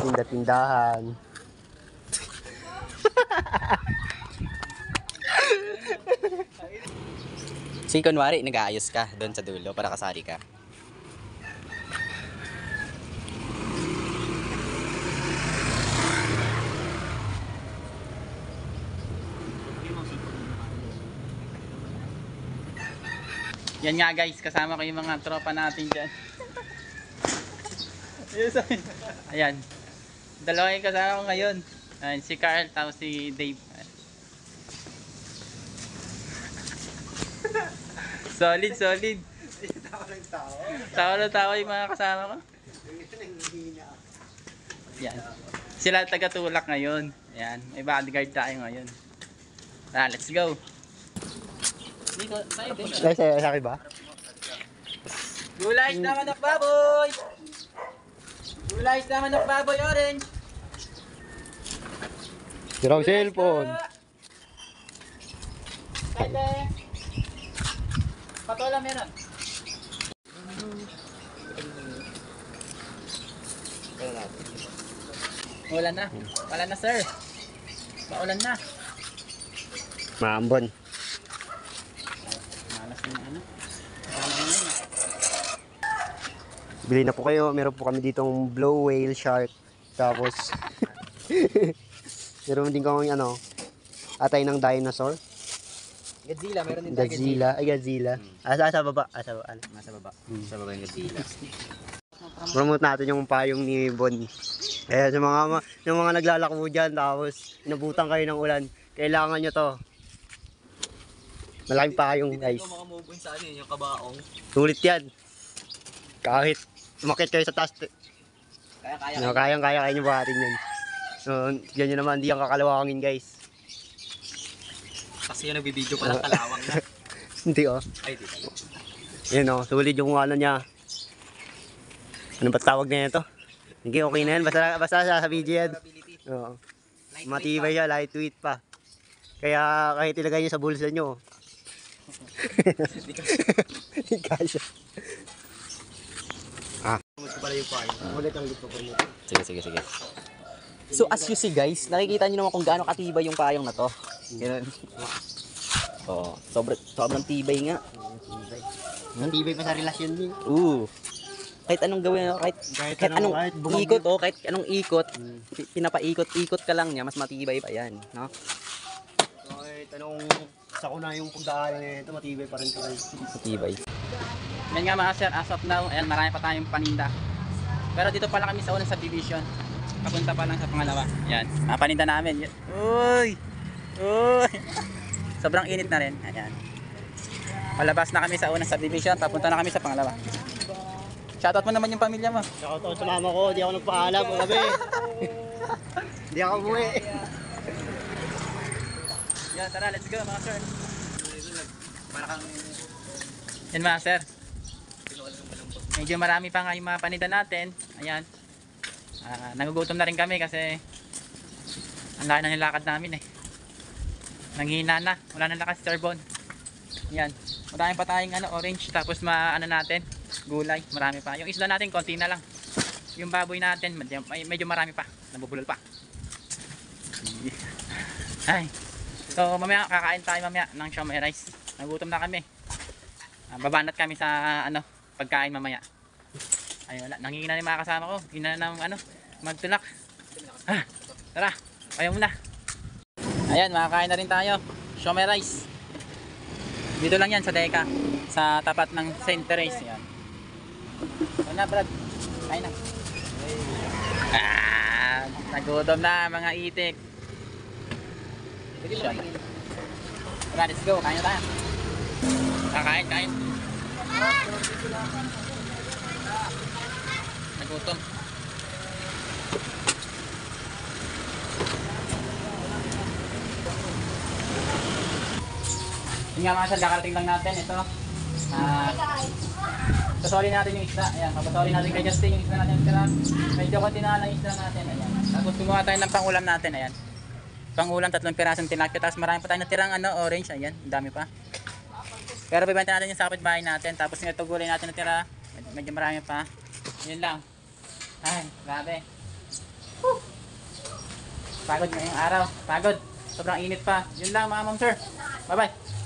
tinda-tindahan. Si kunwari, nag-aayos ka doon sa dulo para kasali ka. Yan nga guys, kasama ko yung mga tropa natin dyan. Ayan. Dalawa yung kasama ko ngayon. Ayan, si Carl, tapos si Dave. Solid, solid. Tawa ng tawa yung mga kasama ko. Yan. Sila taga-tulak ngayon. Ayan, may bodyguard tayo ngayon. Let's go. Sa akin ba? Gulay na manok baboy! Gulay na manok baboy orange! Sirang cellphone. Pwede! Patola meron. Ulan na. Wala na sir. Paulan na. Maambon. Malas na ano. Bili na po kayo. Meron po kami ditong blow whale shark. Tapos meron din kami atay ng dinosaur. Godzilla, meron din tayo Godzilla. Ay, Godzilla. Asa baba. Asa baba. Nasa baba. Sa baba yung Godzilla. Promote natin yung payong ni Bon. Eh, sa mga naglalako dyan, tapos inabutan kayo ng ulan, kailangan nyo to. Malaking payong, guys. Mga move sa ano yung kabaong. Sulit yan. Kahit umakit kayo sa taas, kayang-kaya kayo nyo buhatin yan. So, yan nyo naman, hindi ang kakalawangin, guys. Kasi yung nagbibideo palang kalawang na. Hindi, oh. Ay, di tayo. Yan, oh. Sulit yung niya. Ano ba tawag na ito? Hindi, okay na yan. Basta sa video yan. Oo. Matibay siya, lightweight pa. Kaya kahit ilagay nyo sa bulsa nyo. Hindi kasya. Sige. So as you see guys, nakikita nyo naman kung gaano katibay yung payong na to. Ganun. Oo, sobrang tibay nga. Tibay pa sa relasyon din. Kahit anong gawin, kahit anong ikot, kahit anong ikot, pinapaikot-ikot ka lang niya, mas matibay pa yan, no? Kahit anong sakuna yung pagdaanan nito, matibay pa rin ito. Matibay. Yan nga mga sir, as of now, ayan, marami pa tayong paninda. Pero dito pala kami sa unang subdivision. Papunta pa lang sa pangalawa. Yan, mga paninda namin. Uy! Sobrang init na rin. Ayan. Palabas na kami sa unang subdivision, papunta na kami sa pangalawa. Shoutout mo naman yung pamilya mo. Shoutout sa mama ko, di ako nagpaalam gabi. Di ako umuwi. Yan, tara, let's go mga sir. Yan mga sir. Medyo marami pa nga yung mga paninda natin. Ayan. Nagugutom na rin kami kasi ang laki na nilakad namin eh. Nanghina na. Wala na lakas Sir Bon. Yan. Marami pa tayong orange tapos natin gulay. Marami pa. Yung isda natin konti na lang. Yung baboy natin medyo marami pa. Nabubulol pa. Ay. So mamaya kakain tayo mamaya ng siomai rice. Nagutom na kami. Babanat kami sa pagkain mamaya. Ay wala. Nangingina na yung mga kasama ko. Hina na ng magtulak. Tara. Ayaw muna. Ayan, makakain na rin tayo. Siomai rice. Dito lang yan sa Deka. Sa tapat ng St. Therese. Yan. So na Brad. Kain na. Nagutom na mga itik. Tara, let's go. Kain na tayo. Kain. Nagutom. Yun nga mga sir, kakarating lang natin ito. Pasoli natin yung isda. Ayan, papasoli natin kay Justin yung isda natin. Medyo konti na lang isda natin. Ayan. Tapos gumawa tayo ng pangulam natin. Ayan. Pangulam, 3 pirasong tilapia. Tapos marami pa tayo natirang orange. Ayan, dami pa. Pero bibenta natin yung sa kapitbahay natin. Tapos yung ito gulay natin natira. Medyo marami pa. Yun lang. Ay, grabe. Pagod ngayong araw. Pagod. Sobrang init pa. Yun lang mga ma'am sir. Bye bye.